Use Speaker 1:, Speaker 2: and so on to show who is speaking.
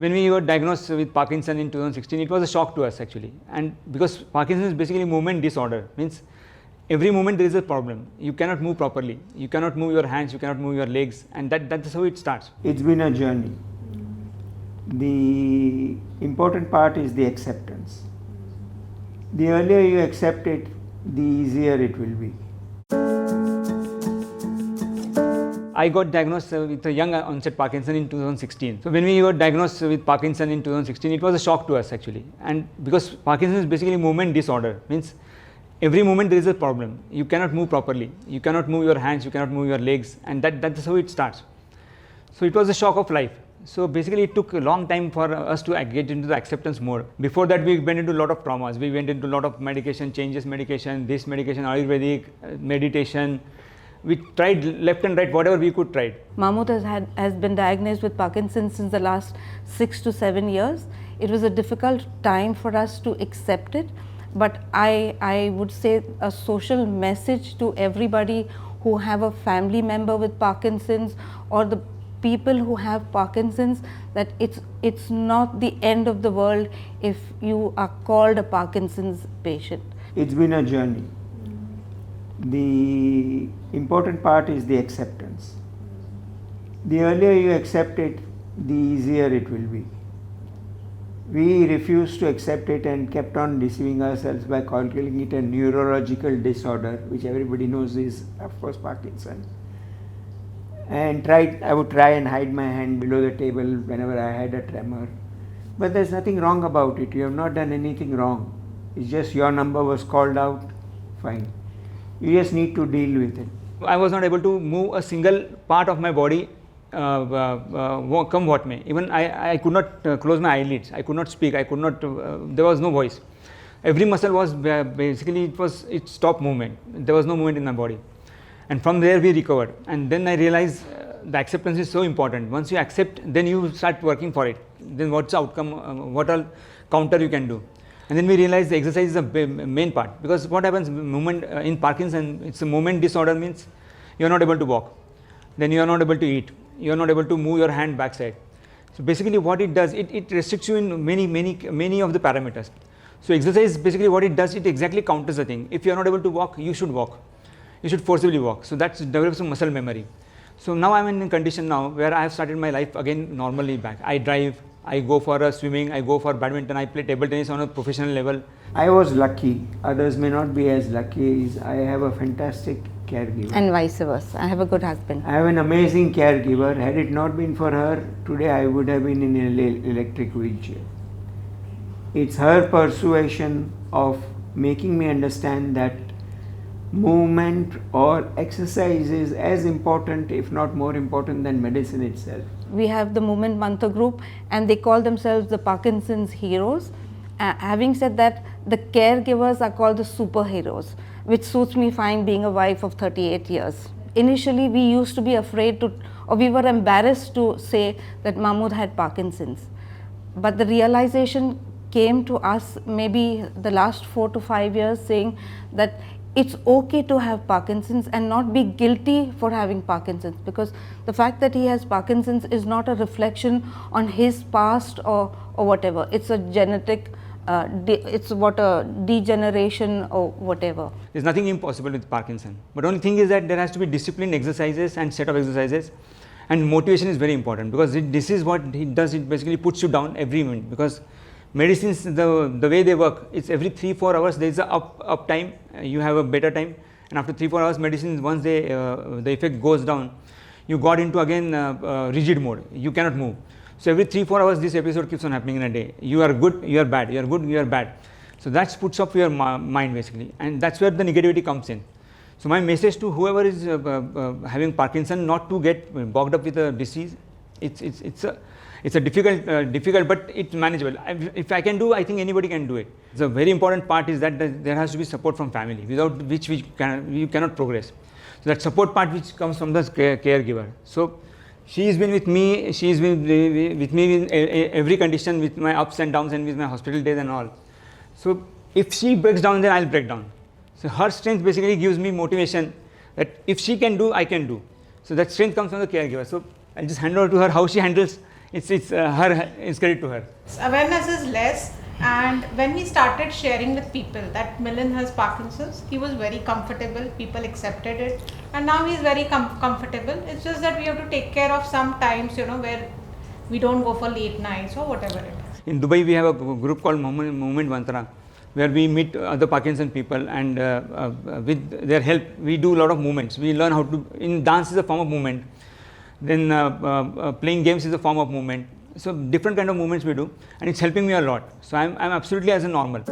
Speaker 1: When we were diagnosed with Parkinson in 2016, it was a shock to us actually. And because Parkinson is basically movement disorder, means every moment there is a problem. You cannot move properly. You cannot move your hands, you cannot move your legs, and that's how it starts.
Speaker 2: It's been a journey. The important part is the acceptance. The earlier you accept it, the easier it will be.
Speaker 1: I got diagnosed with a young onset Parkinson in 2016. So when we were diagnosed with Parkinson in 2016, it was a shock to us actually. And because Parkinson is basically movement disorder, means every moment there is a problem. You cannot move properly. You cannot move your hands, you cannot move your legs, and that's how it starts. So it was a shock of life. So basically it took a long time for us to get into the acceptance mode. Before that we went into a lot of traumas. We went into a lot of medication, changes medication, this medication, Ayurvedic, meditation. We tried left and right, whatever we could try.
Speaker 3: Mahmood has been diagnosed with Parkinson's since the last 6 to 7 years. It was a difficult time for us to accept it, but I would say a social message to everybody who have a family member with Parkinson's or the people who have Parkinson's, that it's not the end of the world if you are called a Parkinson's patient.
Speaker 2: It's been a journey. The important part is the acceptance. The earlier you accept it, the easier it will be. We refused to accept it and kept on deceiving ourselves by calling it a neurological disorder, which everybody knows is of course Parkinson. And I would try and hide my hand below the table whenever I had a tremor. But there's nothing wrong about it. You have not done anything wrong. It's just your number was called out, fine. You just need to deal with it.
Speaker 1: I was not able to move a single part of my body, come what may. Even I could not close my eyelids. I could not speak. I could not. There was no voice. Every muscle was basically it stopped movement. There was no movement in my body. And from there we recovered. And then I realized the acceptance is so important. Once you accept, then you start working for it. Then what's the outcome? What all counter you can do? And then we realized the exercise is the main part, because what happens movement in Parkinson, it's a movement disorder, means you are not able to walk, then you are not able to eat, you are not able to move your hand backside. So basically what it does, it restricts you in many of the parameters. So exercise basically what it does, it exactly counters the thing. If you are not able to walk, you should walk, you should forcibly walk. So that develops a muscle memory. So now I am in a condition now where I have started my life again normally back. I drive, I go for a swimming, I go for badminton, I play table tennis on a professional level.
Speaker 2: I was lucky, others may not be as lucky. I have a fantastic caregiver.
Speaker 3: And vice versa. I have a good husband.
Speaker 2: I have an amazing caregiver. Had it not been for her, today I would have been in an electric wheelchair. It's her persuasion of making me understand that movement or exercise is as important, if not more important, than medicine itself.
Speaker 3: We have the Movement Mantra group and they call themselves the Parkinson's heroes. Having said that, the caregivers are called the superheroes, which suits me fine being a wife of 38 years. Initially we used to be afraid to, or we were embarrassed to say that Mahmood had Parkinson's. But the realization came to us maybe the last 4 to 5 years, saying that it's okay to have Parkinson's and not be guilty for having Parkinson's, because the fact that he has Parkinson's is not a reflection on his past or whatever. It's a genetic, it's what a degeneration or whatever.
Speaker 1: There's nothing impossible with Parkinson. But only thing is that there has to be disciplined exercises and set of exercises, and motivation is very important, because this is what it does. It basically puts you down every minute, because medicines, the way they work, it's every 3-4 hours there is a up time, you have a better time, and after 3-4 hours medicines, once the effect goes down, you got into again rigid mode, you cannot move. So every 3-4 hours this episode keeps on happening in a day. You are good, you are bad, you are good, you are bad. So that puts up your mind basically, and that's where the negativity comes in. So my message to whoever is having Parkinson, not to get bogged up with a disease. It's a difficult, but it's manageable. If I can do, I think anybody can do it. The very important part is that there has to be support from family, without which we cannot progress. So that support part which comes from the caregiver. So she has been with me. She has been with me in every condition, with my ups and downs and with my hospital days and all. So if she breaks down, then I'll break down. So her strength basically gives me motivation that if she can do, I can do. So that strength comes from the caregiver. So I'll just hand over to her how she handles it's her, it's credit to her.
Speaker 4: Awareness is less, and when we started sharing with people that Milind has Parkinson's, he was very comfortable, people accepted it, and now he's very comfortable. It's just that we have to take care of some times, you know, where we don't go for late nights or whatever it is.
Speaker 1: In Dubai, we have a group called Movement Mantra, where we meet other Parkinson people, and with their help, we do a lot of movements. We learn how to, in dance is a form of movement, then playing games is a form of movement. So different kind of movements we do, and it's helping me a lot. So I'm absolutely as a normal.